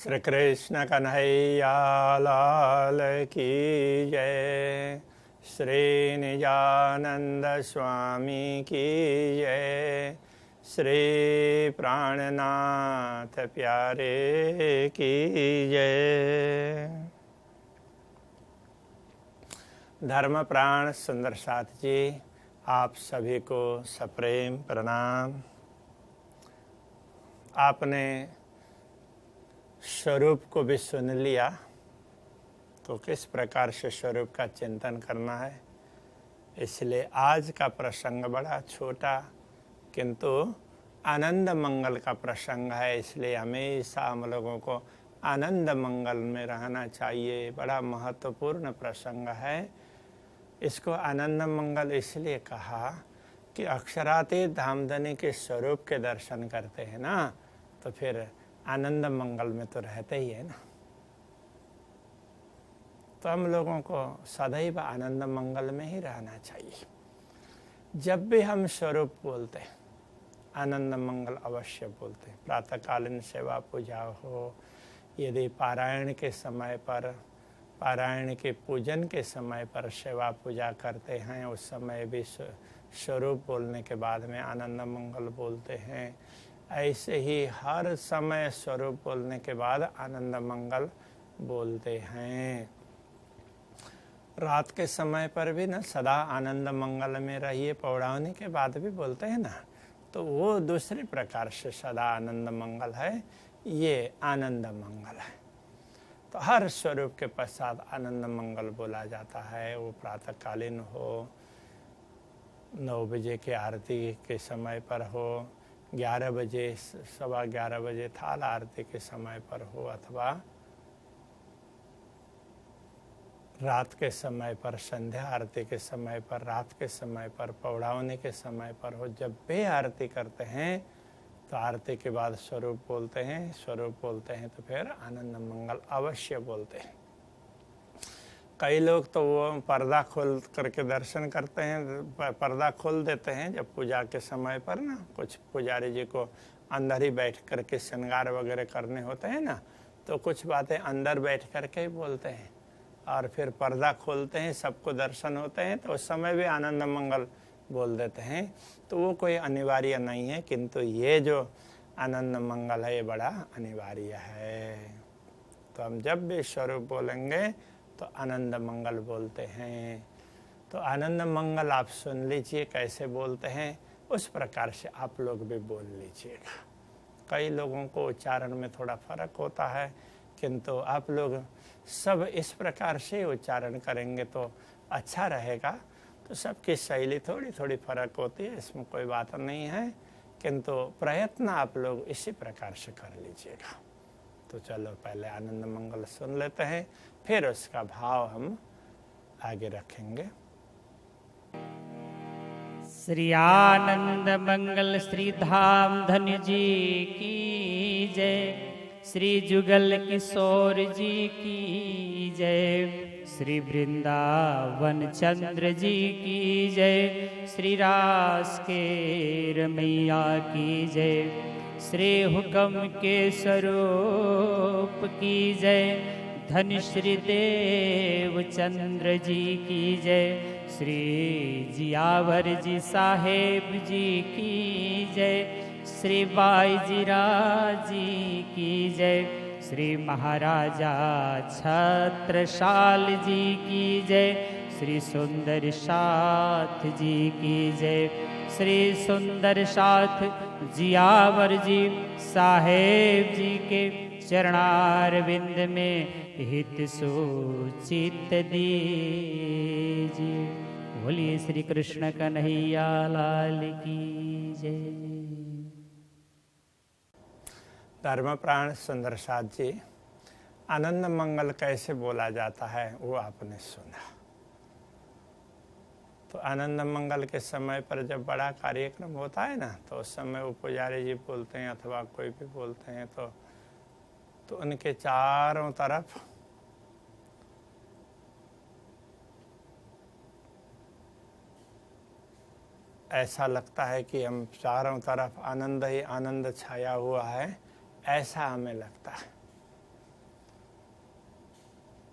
श्री कृष्ण कन्हैया लाल की जय। श्री निजानंद स्वामी की जय। श्री प्राणनाथ प्यारे की जय। धर्म प्राण सुंदर साथ जी, आप सभी को सप्रेम प्रणाम। आपने स्वरूप को भी सुन लिया, तो किस प्रकार से स्वरूप का चिंतन करना है। इसलिए आज का प्रसंग बड़ा छोटा किंतु आनंद मंगल का प्रसंग है। इसलिए हमेशा हम लोगों को आनंद मंगल में रहना चाहिए। बड़ा महत्वपूर्ण प्रसंग है। इसको आनंद मंगल इसलिए कहा कि अक्षरातीत धामधनी के स्वरूप के दर्शन करते हैं ना, तो फिर आनंद मंगल में तो रहते ही है ना। तो हम लोगों को सदैव आनंद मंगल में ही रहना चाहिए। जब भी हम स्वरूप बोलते हैं, आनंद मंगल अवश्य बोलते हैं। प्रातःकालीन सेवा पूजा हो, यदि पारायण के समय पर, पारायण के पूजन के समय पर सेवा पूजा करते हैं, उस समय भी स्वरूप बोलने के बाद में आनंद मंगल बोलते हैं। ऐसे ही हर समय स्वरूप बोलने के बाद आनंद मंगल बोलते हैं। रात के समय पर भी ना सदा आनंद मंगल में रहिए, पौड़ाने के बाद भी बोलते हैं ना, तो वो दूसरे प्रकार से सदा आनंद मंगल है, ये आनंद मंगल है। तो हर स्वरूप के पश्चात आनंद मंगल बोला जाता है। वो प्रातःकालीन हो, 9 बजे के आरती के समय पर हो, 11 बजे, 11:15 बजे थाल आरती के समय पर हो, अथवा रात के समय पर, संध्या आरती के समय पर, रात के समय पर, पौड़ावनी के समय पर हो। जब भी आरती करते हैं तो आरती के बाद स्वरूप बोलते हैं। स्वरूप बोलते हैं तो फिर आनंद मंगल अवश्य बोलते हैं। कई लोग तो वो पर्दा खोल करके दर्शन करते हैं, पर्दा खोल देते हैं जब पूजा के समय पर ना। कुछ पुजारी जी को अंदर ही बैठ करके श्रृंगार वगैरह करने होते हैं ना, तो कुछ बातें अंदर बैठ करके ही बोलते हैं और फिर पर्दा खोलते हैं, सबको दर्शन होते हैं, तो उस समय भी आनंद मंगल बोल देते हैं। तो वो कोई अनिवार्य नहीं है, किंतु ये जो आनंद मंगल है ये बड़ा अनिवार्य है। तो हम जब भी स्वरूप बोलेंगे तो आनंद मंगल बोलते हैं। तो आनंद मंगल आप सुन लीजिए कैसे बोलते हैं, उस प्रकार से आप लोग भी बोल लीजिएगा। कई लोगों को उच्चारण में थोड़ा फर्क होता है, किंतु आप लोग सब इस प्रकार से उच्चारण करेंगे तो अच्छा रहेगा। तो सबकी शैली थोड़ी थोड़ी फर्क होती है, इसमें कोई बात नहीं है, किंतु प्रयत्न आप लोग इसी प्रकार से कर लीजिएगा। तो चलो पहले आनंद मंगल सुन लेते हैं, फिर उसका भाव हम आगे रखेंगे। श्री आनंद मंगल श्री धाम धन्य जी की जय। श्री जुगल किशोर जी की जय। श्री वृंदावन चंद्र जी की जय। श्री रास के रमैया की जय। श्री हुक्म के स्वरूप की जय। धन श्री देव चंद्र जी की जय। श्री जियावर जी साहेब जी की जय। श्री बाईजीरा जी की जय। श्री महाराजा छत्रसाल जी की जय। श्री सुंदर साथ जी की जय। श्री सुंदर साथ जियावर जी साहेब जी के चरणारविंद में हित सूचित दीजिए। बोलिए श्री कृष्ण कन्हैया लाल की जय। धर्म प्राण सुंदर साथ जी, आनंद मंगल कैसे बोला जाता है वो आपने सुना। तो आनंद मंगल के समय पर जब बड़ा कार्यक्रम होता है ना, तो उस समय वो पुजारी जी बोलते हैं अथवा कोई भी बोलते हैं, तो उनके चारों तरफ ऐसा लगता है कि हम चारों तरफ आनंद ही आनंद छाया हुआ है, ऐसा हमें लगता है।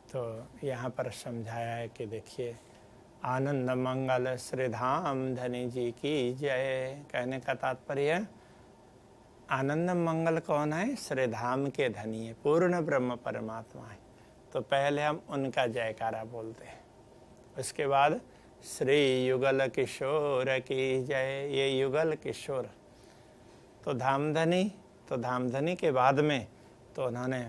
तो यहाँ पर समझाया है कि देखिए, आनंद मंगल श्री धाम धनी जी की जय। कहने का तात्पर्य, आनंद मंगल कौन है? श्री धाम के धनी है, पूर्ण ब्रह्म परमात्मा है। तो पहले हम उनका जयकारा बोलते हैं, उसके बाद श्री युगल किशोर की जय। ये युगल किशोर तो धामधनी, तो धामधनी के बाद में तो उन्होंने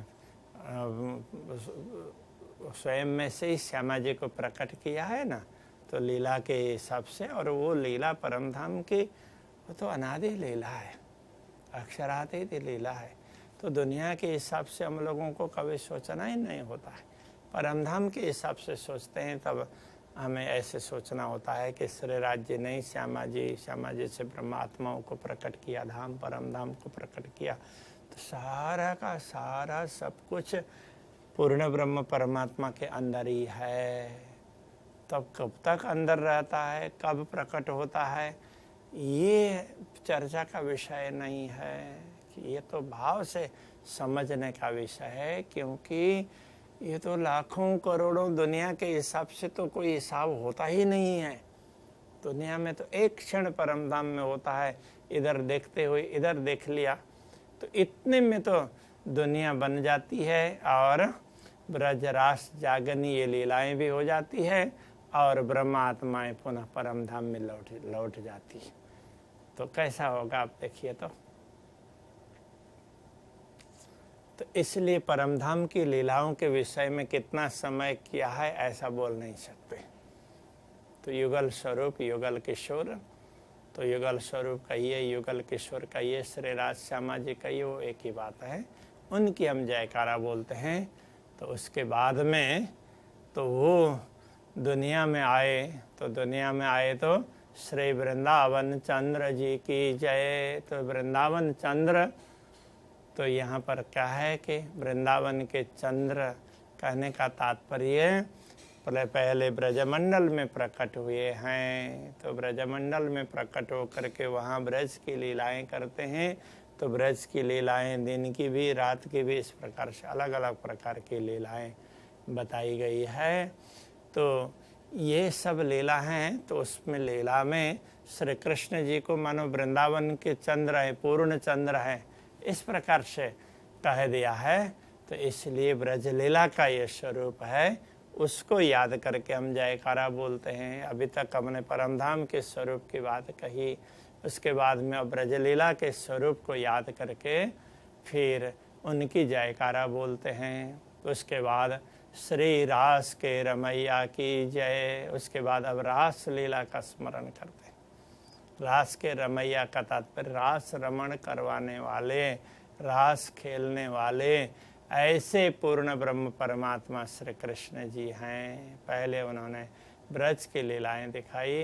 स्वयं में से ही श्यामा जी को प्रकट किया है ना, तो लीला के हिसाब से। और वो लीला परम धाम की, वो तो अनादि लीला है, अक्षरातीत लीला है। तो दुनिया के हिसाब से हम लोगों को कभी सोचना ही नहीं होता है, परम धाम के हिसाब से सोचते हैं। तब हमें ऐसे सोचना होता है कि श्री राज्य नहीं, श्यामा जी से ब्रह्मात्माओं को प्रकट किया, धाम परम धाम को प्रकट किया। तो सारा का सारा सब कुछ पूर्ण ब्रह्म परमात्मा के अंदर ही है। तब कब तक अंदर रहता है, कब प्रकट होता है, ये चर्चा का विषय नहीं है। कि ये तो भाव से समझने का विषय है, क्योंकि ये तो लाखों करोड़ों दुनिया के हिसाब से तो कोई हिसाब होता ही नहीं है। दुनिया में तो एक क्षण परम धाम में होता है, इधर देखते हुए इधर देख लिया, तो इतने में तो दुनिया बन जाती है और ब्रजरास जागनी ये लीलाएं भी हो जाती है और ब्रह्मात्माएं पुनः परम धाम में लौट जाती है। तो कैसा होगा आप देखिए। तो इसलिए परमधाम की लीलाओं के विषय में कितना समय किया है ऐसा बोल नहीं सकते। तो युगल स्वरूप, युगल किशोर, तो युगल स्वरूप कहिए, युगल किशोर कहिए, श्री राज श्यामा जी कहिए, वो एक ही बात है। उनकी हम जयकारा बोलते हैं। तो उसके बाद में तो वो दुनिया में आए, तो दुनिया में आए तो श्री वृंदावन चंद्र जी की जय। तो वृंदावन चंद्र, तो यहाँ पर क्या है कि वृंदावन के चंद्र कहने का तात्पर्य पहले ब्रजमंडल में प्रकट हुए हैं। तो ब्रजमंडल में प्रकट होकर के वहाँ ब्रज की लीलाएं करते हैं। तो ब्रज की लीलाएं दिन की भी रात की भी इस प्रकार से अलग अलग प्रकार की लीलाएं बताई गई है। तो ये सब लीला हैं। तो उसमें लीला में श्री कृष्ण जी को मानो वृंदावन के चंद्र है, पूर्ण चंद्र है, इस प्रकार से कह दिया है। तो इसलिए ब्रज लीला का ये स्वरूप है, उसको याद करके हम जयकारा बोलते हैं। अभी तक हमने परमधाम के स्वरूप की बात कही, उसके बाद में अब ब्रज लीला के स्वरूप को याद करके फिर उनकी जयकारा बोलते हैं। उसके बाद श्री रास के रमैया की जय। उसके बाद अब रास लीला का स्मरण करते हैं। रास के रमैया का तात्पर्य रास रमण करवाने वाले, रास खेलने वाले, ऐसे पूर्ण ब्रह्म परमात्मा श्री कृष्ण जी हैं। पहले उन्होंने ब्रज की लीलाएं दिखाई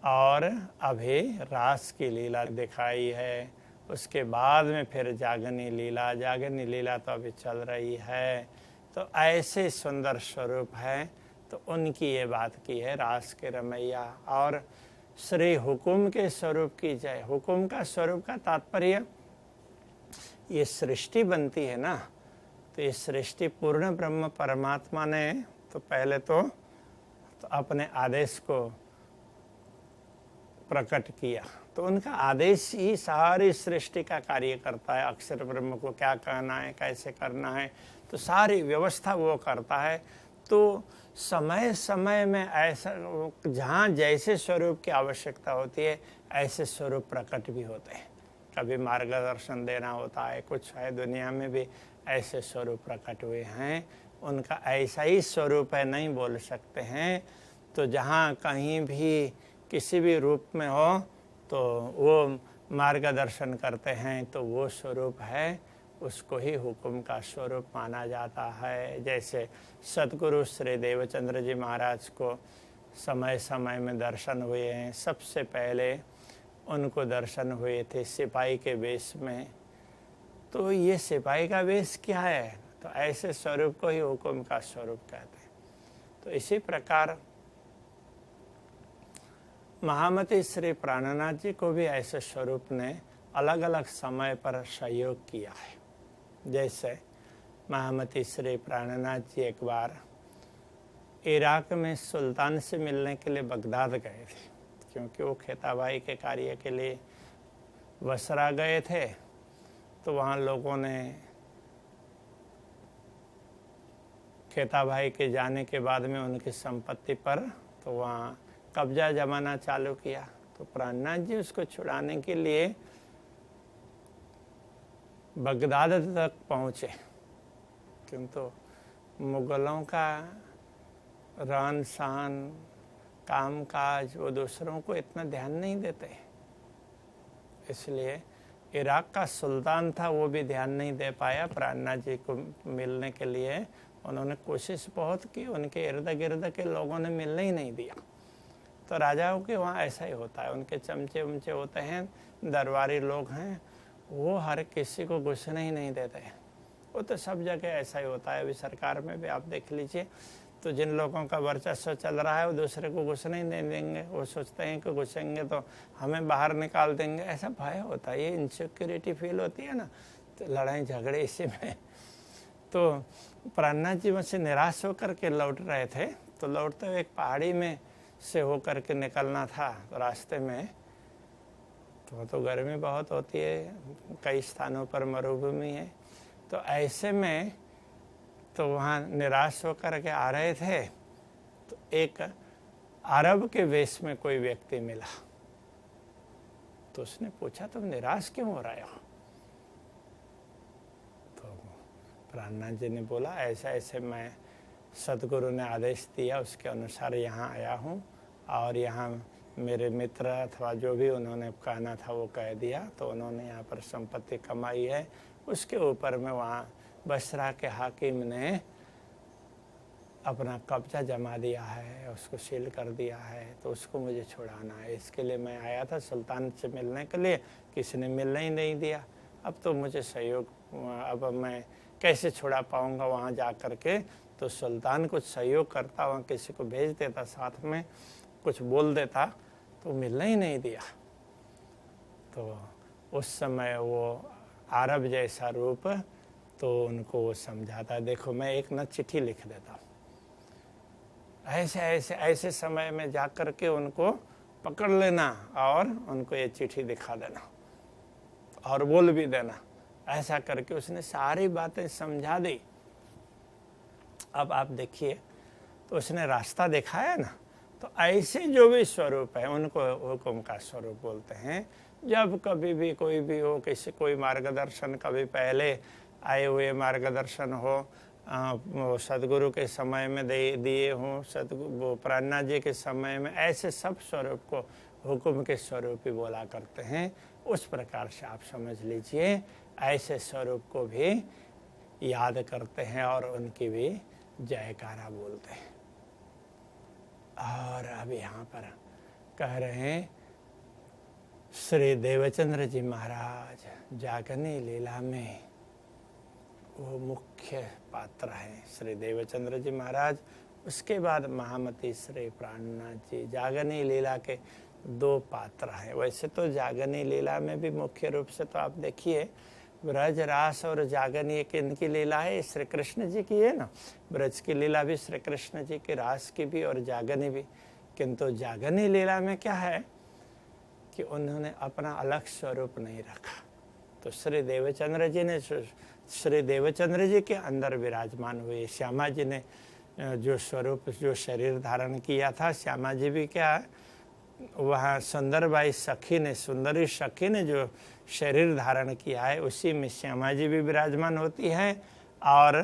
और अभी रास की लीला दिखाई है। उसके बाद में फिर जागनी लीला तो अभी चल रही है। तो ऐसे सुंदर स्वरूप है। तो उनकी ये बात की है, रास के रमैया। और श्री हुकुम के स्वरूप की जय। हुकुम का स्वरूप का तात्पर्य, ये सृष्टि बनती है ना, तो ये सृष्टि पूर्ण ब्रह्म परमात्मा ने तो पहले तो अपने आदेश को प्रकट किया। तो उनका आदेश ही सारी सृष्टि का कार्य करता है। अक्षर ब्रह्म को क्या कहना है, कैसे करना है, तो सारी व्यवस्था वो करता है। तो समय समय में ऐसा जहाँ जैसे स्वरूप की आवश्यकता होती है ऐसे स्वरूप प्रकट भी होते हैं। कभी मार्गदर्शन देना होता है, कुछ है दुनिया में भी ऐसे स्वरूप प्रकट हुए हैं। उनका ऐसा ही स्वरूप है, नहीं बोल सकते हैं। तो जहाँ कहीं भी किसी भी रूप में हो तो वो मार्गदर्शन करते हैं, तो वो स्वरूप है, उसको ही हुक्म का स्वरूप माना जाता है। जैसे सतगुरु श्री देवचंद्र जी महाराज को समय समय में दर्शन हुए हैं। सबसे पहले उनको दर्शन हुए थे सिपाही के वेश में। तो ये सिपाही का वेश क्या है, तो ऐसे स्वरूप को ही हुक्म का स्वरूप कहते हैं। तो इसी प्रकार महामती श्री प्राणनाथ जी को भी ऐसे स्वरूप ने अलग अलग समय पर सहयोग किया है। जैसे महामती श्री प्राणनाथ जी एक बार इराक में सुल्तान से मिलने के लिए बगदाद गए थे, क्योंकि वो खेताबाई के कार्य के लिए बसरा गए थे। तो वहाँ लोगों ने खेताबाई के जाने के बाद में उनकी संपत्ति पर तो वहाँ कब्जा जमाना चालू किया। तो प्राणनाथ जी उसको छुड़ाने के लिए बगदाद तक पहुँचे, किंतु मुगलों का रहन सहन काम काज वो दूसरों को इतना ध्यान नहीं देते, इसलिए इराक का सुल्तान था वो भी ध्यान नहीं दे पाया। प्राणनाथ जी को मिलने के लिए उन्होंने कोशिश बहुत की, उनके इर्द गिर्द के लोगों ने मिलने ही नहीं दिया। तो राजाओं के वहाँ ऐसा ही होता है, उनके चमचे उमचे होते हैं, दरबारी लोग हैं, वो हर किसी को घुसने ही नहीं देते। वो तो सब जगह ऐसा ही होता है। अभी सरकार में भी आप देख लीजिए, तो जिन लोगों का वर्चस्व चल रहा है वो दूसरे को घुसने ही नहीं देंगे। वो सोचते हैं कि घुसेंगे तो हमें बाहर निकाल देंगे, ऐसा भय होता है। ये इनसिक्योरिटी फील होती है ना, तो लड़ाई झगड़े इसी में। तो प्राणनाथ जी वहाँ से निराश होकर के लौट रहे थे। तो लौटते हुए एक पहाड़ी में से होकर के निकलना था, तो रास्ते में तो गर्मी बहुत होती है, कई स्थानों पर मरुभूमि है। तो ऐसे में तो वहाँ निराश होकर के आ रहे थे, तो एक अरब के वेश में कोई व्यक्ति मिला। तो उसने पूछा, तुम निराश क्यों हो रहे हो? तो प्राणनाथ जी ने बोला, ऐसा ऐसे मैं सदगुरु ने आदेश दिया उसके अनुसार यहाँ आया हूँ, और यहाँ मेरे मित्र अथवा जो भी उन्होंने कहना था वो कह दिया। तो उन्होंने यहाँ पर संपत्ति कमाई है, उसके ऊपर में वहाँ बसरा के हाकिम ने अपना कब्जा जमा दिया है, उसको सील कर दिया है, तो उसको मुझे छुड़ाना है। इसके लिए मैं आया था सुल्तान से मिलने के लिए, किसी ने मिलने ही नहीं दिया। अब तो मुझे सहयोग, अब मैं कैसे छुड़ा पाऊँगा वहाँ जा कर के? तो सुल्तान कुछ सहयोग करता, वहाँ किसी को भेज देता, साथ में कुछ बोल देता, तो मिलने ही नहीं दिया। तो उस समय वो अरब जैसा रूप, तो उनको वो समझाता है, देखो मैं एक न चिट्ठी लिख देता हूँ, ऐसे ऐसे ऐसे समय में जा कर के उनको पकड़ लेना और उनको ये चिट्ठी दिखा देना और बोल भी देना। ऐसा करके उसने सारी बातें समझा दी। अब आप देखिए, तो उसने रास्ता दिखाया ना। तो ऐसे जो भी स्वरूप है उनको हुक्म का स्वरूप बोलते हैं। जब कभी भी कोई भी हो, किसी कोई मार्गदर्शन, कभी पहले आए हुए मार्गदर्शन हो, सदगुरु के समय में दिए हों, सदगुरु प्राणनाथ जी के समय में, ऐसे सब स्वरूप को हुक्म के स्वरूप ही बोला करते हैं। उस प्रकार से आप समझ लीजिए, ऐसे स्वरूप को भी याद करते हैं और उनकी भी जयकारा बोलते हैं। और अब यहाँ पर कह रहे हैं, श्री देवचंद्र जी महाराज जागनी लीला में वो मुख्य पात्र हैं, श्री देवचंद्र जी महाराज। उसके बाद महामती श्री प्राणनाथ जी। जागनी लीला के दो पात्र हैं। वैसे तो जागनी लीला में भी मुख्य रूप से तो आप देखिए, ब्रज रास और जागनी एक इनकी लीला है, श्री कृष्ण जी की है ना। ब्रज की लीला भी श्री कृष्ण जी की, रास की भी और जागनी भी। किंतु जागनी लीला में क्या है कि उन्होंने अपना अलग स्वरूप नहीं रखा। तो श्री देवचंद्र जी ने श्री देवचंद्र जी के अंदर विराजमान हुए। श्यामा जी ने जो स्वरूप, जो शरीर धारण किया था, श्यामा जी भी क्या है, वहाँ सुंदरबाई सखी ने, सुंदरी सखी ने जो शरीर धारण किया है, उसी में श्यामा जी भी विराजमान होती हैं और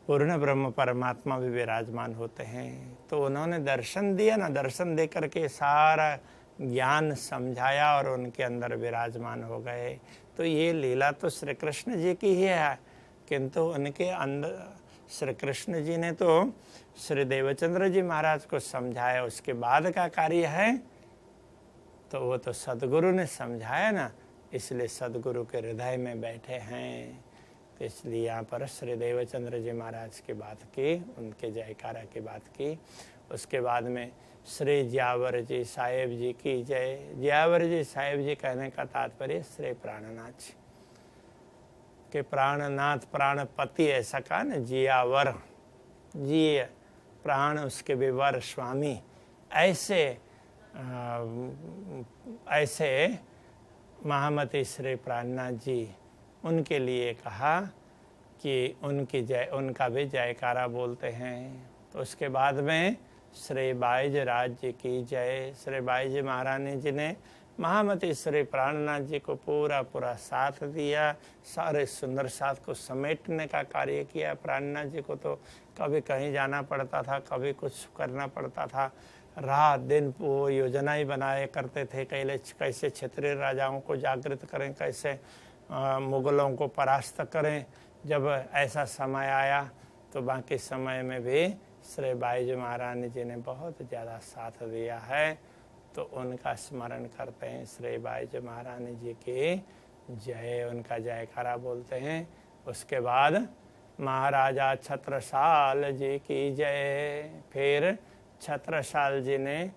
पूर्ण ब्रह्म परमात्मा भी विराजमान होते हैं। तो उन्होंने दर्शन दिया ना, दर्शन दे करके सारा ज्ञान समझाया और उनके अंदर विराजमान हो गए। तो ये लीला तो श्री कृष्ण जी की ही है, किंतु उनके अंदर श्री कृष्ण जी ने तो श्री देवचंद्र जी महाराज को समझाया। उसके बाद का कार्य है तो वो तो सदगुरु ने समझाया ना, इसलिए सदगुरु के हृदय में बैठे हैं। तो इसलिए यहाँ पर श्री देवचंद्र जी महाराज की बात की, उनके जयकारा की बात की। उसके बाद में श्री ज्यावर जी साहेब जी की जय। ज्यावर जी साहेब जी कहने का तात्पर्य श्री प्राणनाथ जी। कि प्राणनाथ प्राणपति, ऐसा कहा न, जियावर जिय प्राण उसके विवर स्वामी। ऐसे महामती श्री प्राणनाथ जी, उनके लिए कहा कि उनका भी जयकारा बोलते हैं। तो उसके बाद में श्री बाईज राज जी की जय। श्री बाईज महारानी जी ने महामती श्री प्राणनाथ जी को पूरा साथ दिया, सारे सुंदर साथ को समेटने का कार्य किया। प्राणनाथ जी को तो कभी कहीं जाना पड़ता था, कभी कुछ करना पड़ता था, रात दिन वो योजना ही बनाए करते थे, कैसे क्षेत्रीय राजाओं को जागृत करें, कैसे मुगलों को परास्त करें। जब ऐसा समय आया तो बाकी समय में भी श्री बाईज महारानी जी ने बहुत ज़्यादा साथ दिया है, तो उनका स्मरण करते हैं। श्री बाईज महारानी जी की जय, उनका जयकारा बोलते हैं। उसके बाद महाराजा छत्रसाल जी की जय। फिर छत्रसाल जी ने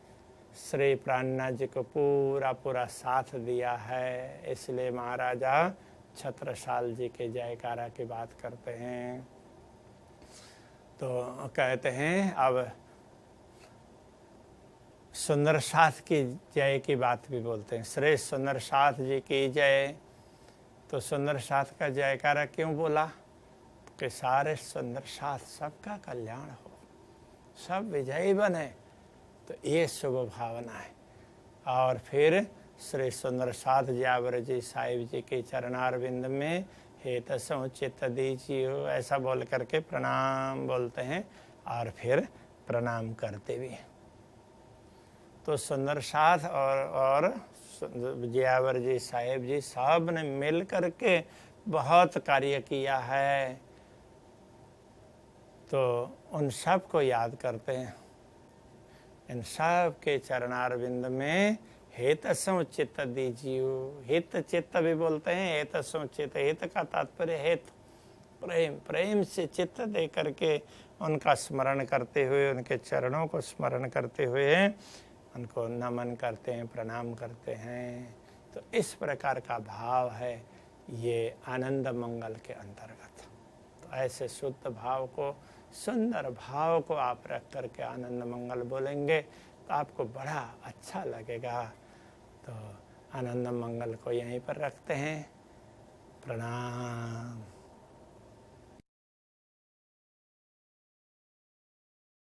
श्री प्राणनाथ जी को पूरा साथ दिया है, इसलिए महाराजा छत्रसाल जी के जयकारा की बात करते हैं। तो कहते हैं अब सुंदर साथ की जय की बात भी बोलते हैं। श्री सुंदर साथ जी की जय। तो सुंदर साथ का जयकारा क्यों बोला? कि सारे सुंदर साथ सबका कल्याण हो, सब विजयी बने, तो ये शुभ भावना है। और फिर श्री सुंदर साथ ज्यावर जी साहिब जी के चरणारविंद में हेत चित्त दीजिए, ऐसा बोल करके प्रणाम बोलते हैं और फिर प्रणाम करते भी। तो सुंदर साथ और ज्यावर जी साहिब जी सब ने मिल करके बहुत कार्य किया है, तो उन सब को याद करते हैं। इन सब के चरणारविंद में हेत चित्त दीजिए। हित चित्त भी बोलते हैं, हेत चित्त। हित का तात्पर्य हेत, प्रेम से चित्त दे करके उनका स्मरण करते हुए, उनके चरणों को स्मरण करते हुए उनको नमन करते हैं, प्रणाम करते हैं। तो इस प्रकार का भाव है ये आनंद मंगल के अंतर्गत। तो ऐसे शुद्ध भाव को, सुंदर भाव को आप रख करके आनंद मंगल बोलेंगे तो आपको बड़ा अच्छा लगेगा। तो आनंद मंगल को यहीं पर रखते हैं। प्रणाम।